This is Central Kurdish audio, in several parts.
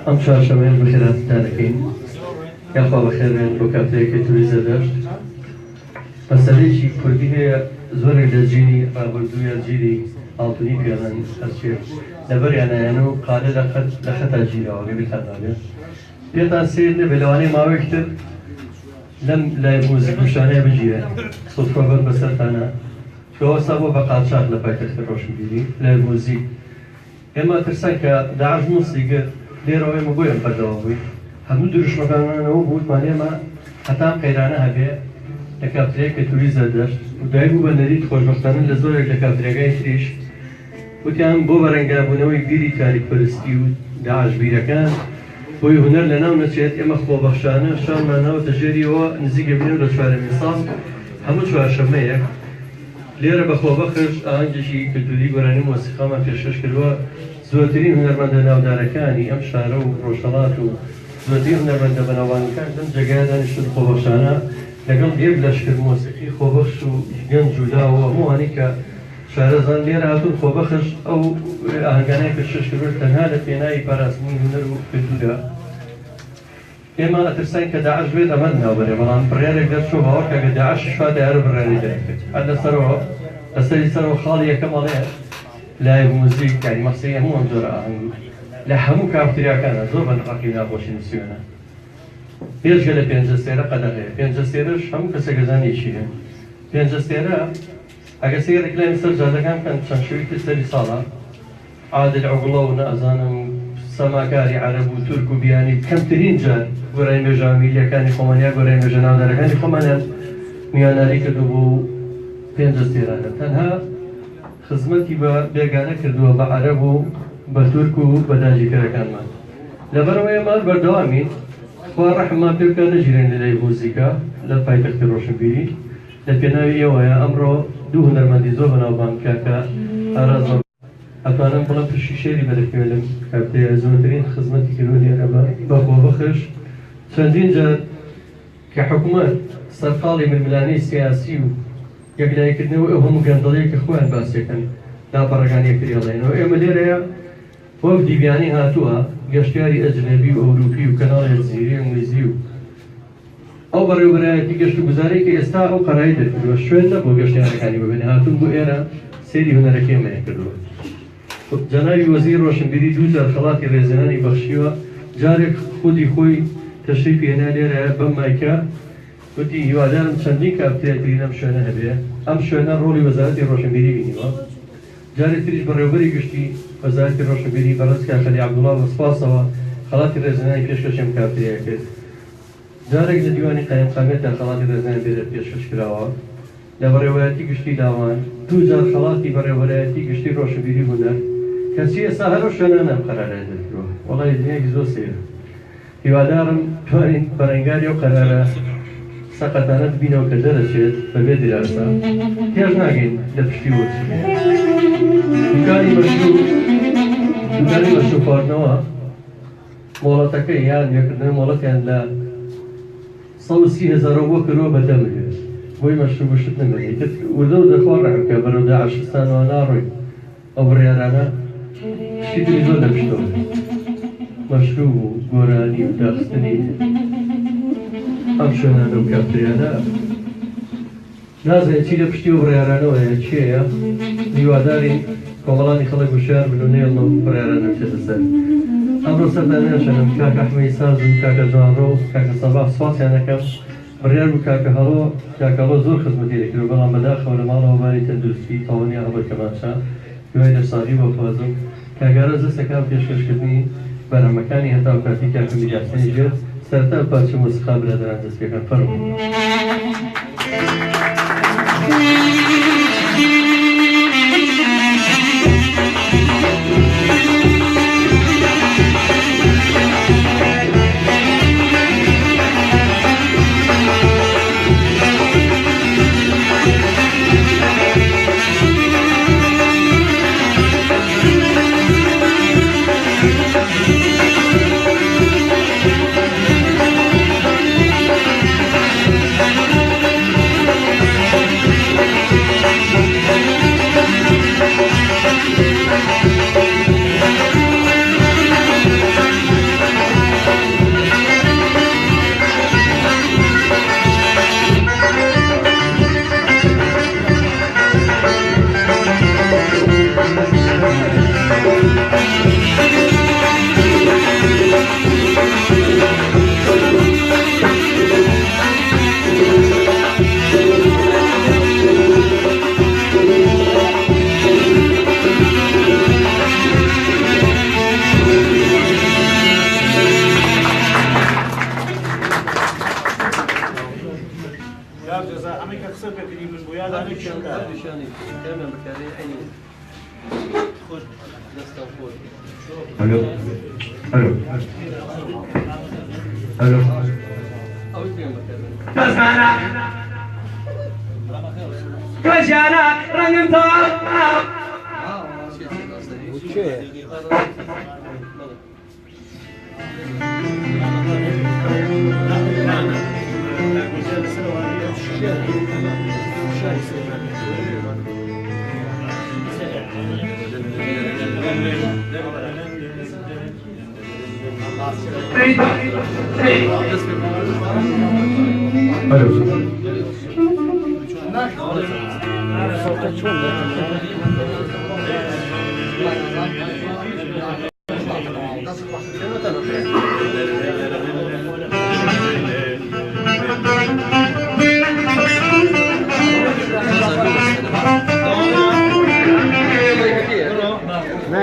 ئەم چوارشەمەیە بەخێراتتان دەکەین یاخوا بەخێر بێن بۆ کاتێکی توریزە دەشت. مەسەلەیەکی کوردی هەیە زۆرێک لە جینی ڕابردوویە جیری ئاڵتونی پێڵەن هەرچێت لەبەریانایەن و قالە لە خەتا جیرەوە گەبێتاندابێت پێتان سێر نەبێ لەوانەیە ماوەیەکتر لەم لای مۆزیک وشانەیە بگیرێن سۆفرۆبەر بەسەرتانە کەوەستا بۆ بە قاچاق لە پایتەختی ڕۆشنبیری لای مۆزیک ئێمە ترسان کە داعش موسیقە لێرەوە ئێمە بۆ ئێمە بەردەوام بووین هەموو دروشمەکانەوە بوتمان ئێمە هەتام قەیرانە هەبێ لە کافترەیە کە توریزە دەشت و دایک بوو بە نەریت خۆشبەختانە لە زۆرێک لە کافترەکانی تریش وتیان بۆ بەرەنگابوونەوەی بیری تاریکپەرستی و داعش بیرەکان بۆی هونەر لەناو نەچێت ئێمە خۆبەخشانە شانمانەوە دەژێریەوە نزیکە بینێ لە چوارەمی ساڵ هەموو چوارشەمەیەک لێرە بە خۆبەخش ئاهەنگێکی کلتوری گۆرانی مۆسیقامان پێشکەش کردووە زۆرترین هونەرمەندە ناودارەکانی ئەم شارە و ڕۆژهەڵات و زۆرترین هونەرمەندە بەناوبانگەکان لەم جێگایە دانیشتن خۆبەخشانە لەگەڵ یەک لەشکر مۆسیقی خۆبەخش و گەنج و داوە هەمووانی کە شارەزان لێرە هاتوون خۆبەخش ئەو ئاهەنگانەیە پێشکەش کردووە تەنها لە پێناوی پاراستنی هونەر و کلتورە ئێمە ئەترسین کە داعش بێت ئەمە ناوبەرێ بەڵام بڕیارێک دەرچوو باوەڕ کە کە داعش شوا دیارە بڕیاری دەکرد هەر لەسەرەوە لەسەری سەرەوە خاڵی یەکەمەڵێ لای موزیک یعنی مەقسەدی هەموو ئەم جۆرە ئاهەنگ لە هەموو کافتریاکانە زۆر بە نرخی ناخۆشی نووسیوێنە پێشگە لە پێنجەستێرە قەدەغەیە پێنجەستێرەش هەموو کەسێک دەزانی چییە پێنجەستێرە ئەگە سێرێک لای سەر جادەکان بکەن چەند شەوێکی سەری ساڵە عادل عوگڵە و نەزانم سەماکاری عەرەب و تورک و بیانی کەمترین جار گۆرانی مێژە میلیەکانی خۆمانیا گۆرانی مێژە ناودارەکانی خۆمانیان میواناری کردو بۆ پێنجەستێرانە تەنها خزمەتی بە بێگانە کردووە بە عەرەب و بە تورک و بە داگیرەکانمان لەبەرەوە ئێمە بەردەوامین خوا ڕەحممان پێ بکات نەگیرێن لە لای مۆزیکا لە پایتەختی ڕۆشنبیری لە پێناوی ئێوەیە ئەمڕۆ دوو هونەرمەندی زۆر بەناوبانگ کاکە ئاراز ئەتوانم بڵم پشتی شێری بەدەکوێنم کاتەیە زۆرترین خزمەتی کردووە لێرە بە خۆبەخش چەندین جار کە حکوومەت سەرقاڵی ململانەی سیاسی و یەکلایەکردنەوە ئەو هەموو گەندەڵەیە کە خۆیان باسیەکەن لاپەڕەکان یەکتری هەڵێنەوە ئێمە لێرەیە وەک دیبیانی هاتووە گەشتیاری ئەجنەبی و ئەوروپی و کەناڵی جزیرەی ئەنگلیزی و ئەو بەڕێوەبەرایەتی گەشت و گوزارەی کە ئێستا ئەو قەرایی دەکردووە شوێن نەبوو گەشتیارەکانی ببێنێ هاتوون بۆ ئێرە سێری هونەرەکەی ئێمەیە کردووە جەنابی وەزیر ڕۆشنبیری دوو جار خەڵاتی ڕێزێنانی بەخشیوە جارێک خودی خۆی تەشریفی هێنا لێرەیە بەم مایکە وتی هیوادارم چەندین کافتێری لەم شوێنە هەبێ ئەم شوێنە ڕۆڵی وەزارەتی ڕۆشنبیری بینیوە جارێک تریش بەڕێوەبەری گشتی وەزارەتی ڕۆشنبیری بەڕێز کاکەلی عەبدوڵڵا وەسپاسەوە خەڵاتی ڕێزێنانی پێشکەشم کافتێریە کرد جارێک لە دیوانی قایمقامێتدا خەڵاتی ڕێزێنانی بێرە پێشکەش کراوە لە بەڕێوەبەرەتی گشتی داوان دوو جار خەڵاتی بەڕێوەبەرایەتی گشتی ڕۆشنبیری هونەر کەسی ئێستا هەرو شوێنە نەم قەرارە دەکرۆ وەڵی دنیاکی زۆر سێرە هیوادارم توانین بەڕێنگاری ئەو قەرارە سەقەتانە ببینەوە کە دەرەچێت بەبێ دیراسا تێژ ناگەین لە پشتی وەچی دوکانی مەشروب خواردنەوە مۆڵەتەکەی یان یەکردن مۆڵەتیان لە 130,000 بۆ کردووە بە 10 ملیۆن بۆی مەشروب شت نەمێنێت وردە و دەخوا ڕەحمکە بەرەو داعشستانەوە ناڕۆی ئەو بڕیارانە شتی تری زۆر لە پشتەوە مەشروب و گۆرانی و داخستنی ئەم شوێنانە و کافتریانە نازانێت چی لە پشتی و بڕیارانەوەیە چیەیە هیواداری کۆمەڵانی خەڵک وشیار بن و نێڵ و بڕیارانە بچێتە سەر ئەمڕۆ سەردانیانشەنم کاکە ئەحمەدی ساز و کاکە جوانڕۆ و کاکە سەباح سوپاسیان دەکەم بڕیار بوو کاکە هەڵۆ کاکە هەڵۆ زۆر خزمەتی دەکرد بەڵام بەداخەوە لە ماڵەوە باری تەندروستی تاوانیا هەڵۆی کەمانچە دوای دەرسازی بۆ خوازم کاگارە دەستەکان پێشکەشکردنی بەرهەمەکانی هەتا و کاتی کاکە میلیاسنی ژێر سەرتا پارچە مۆسیقا برادران دەست پێکەن فەرموو الو الو الو بس معنا كجانا رنگ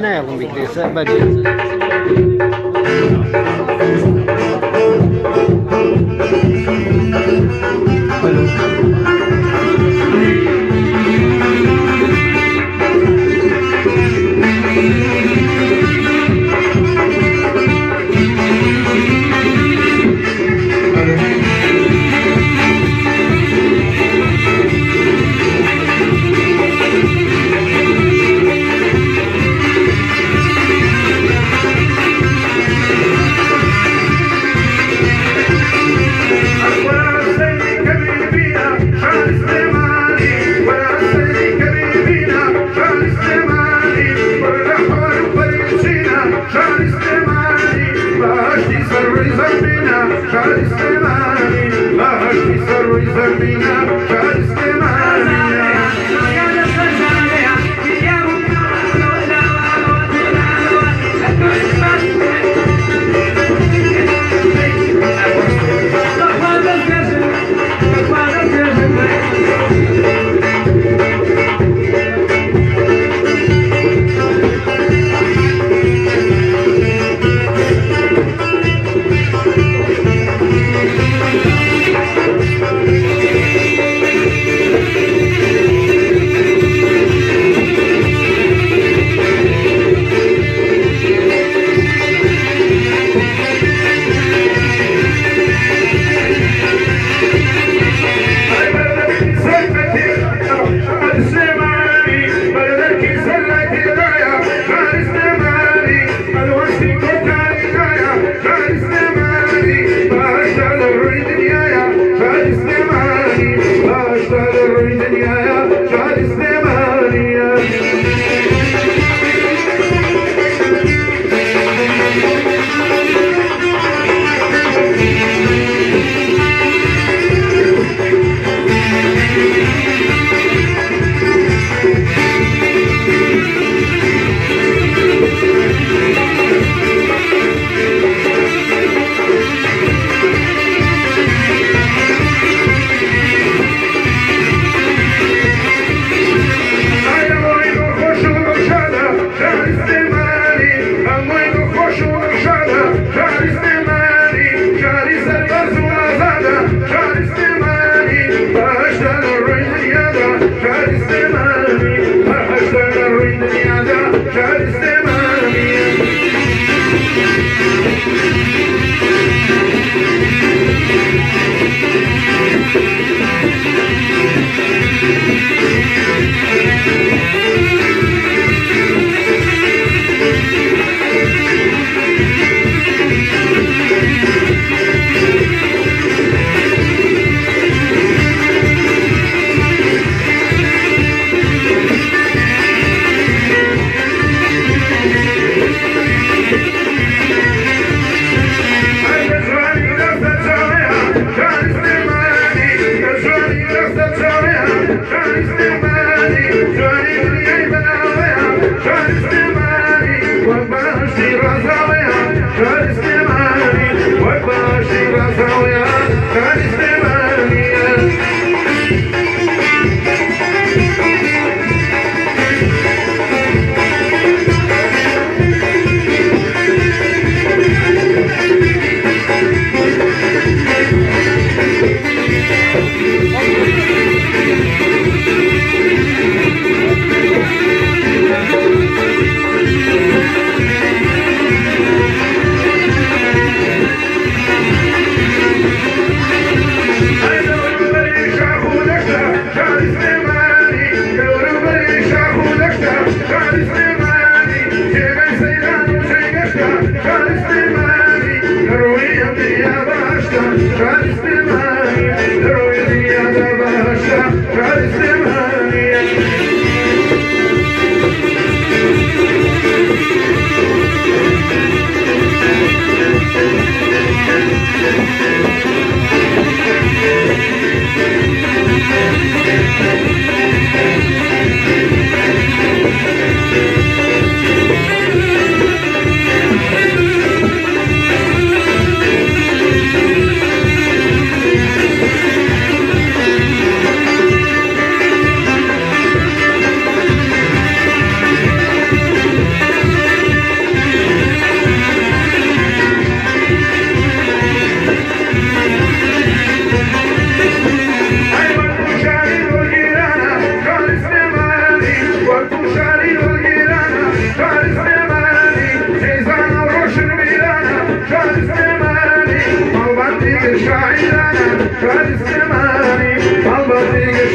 نه اون بیکریسه بدی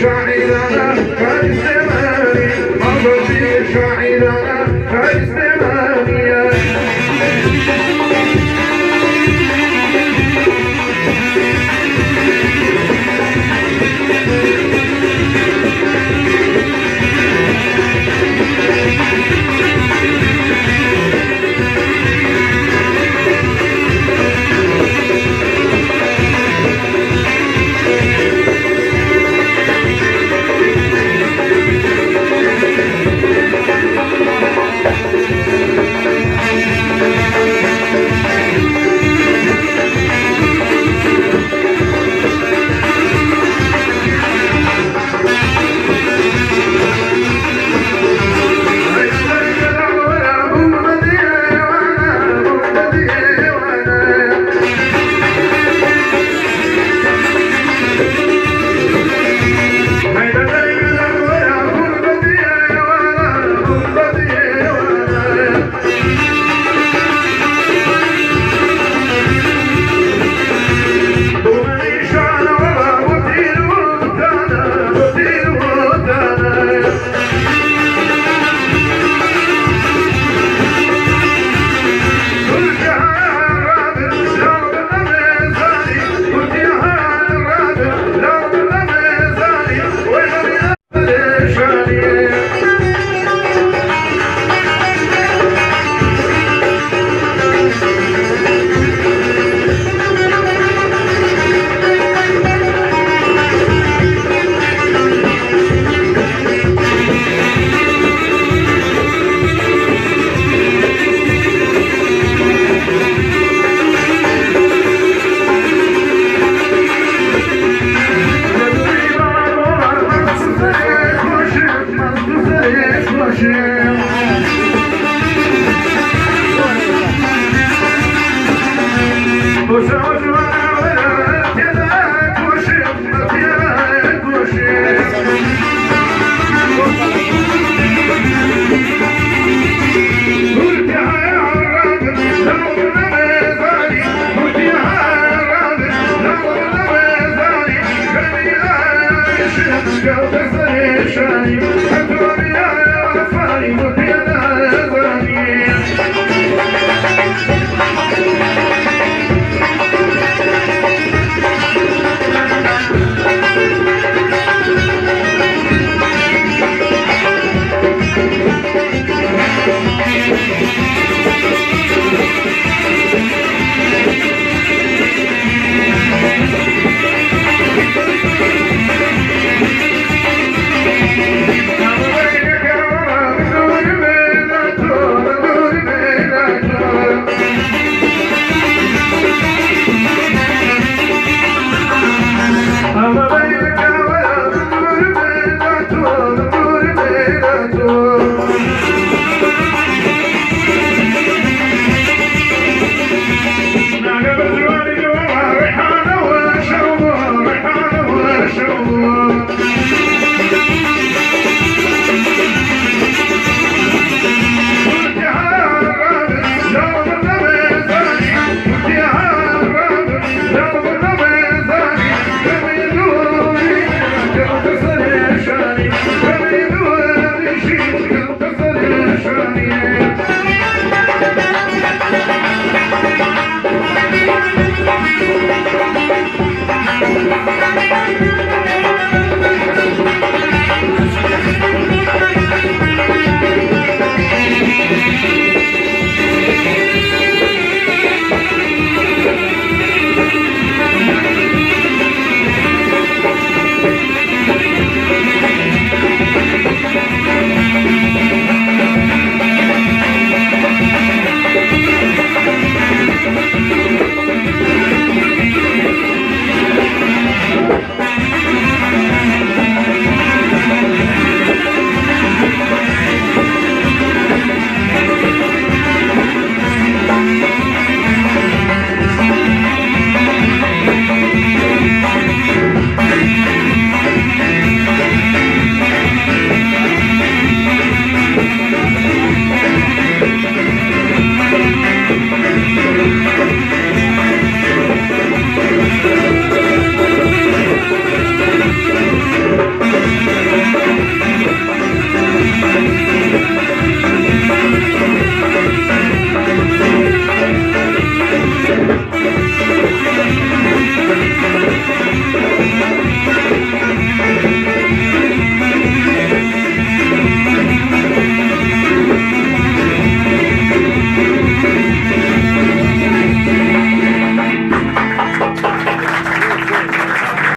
شاعرنا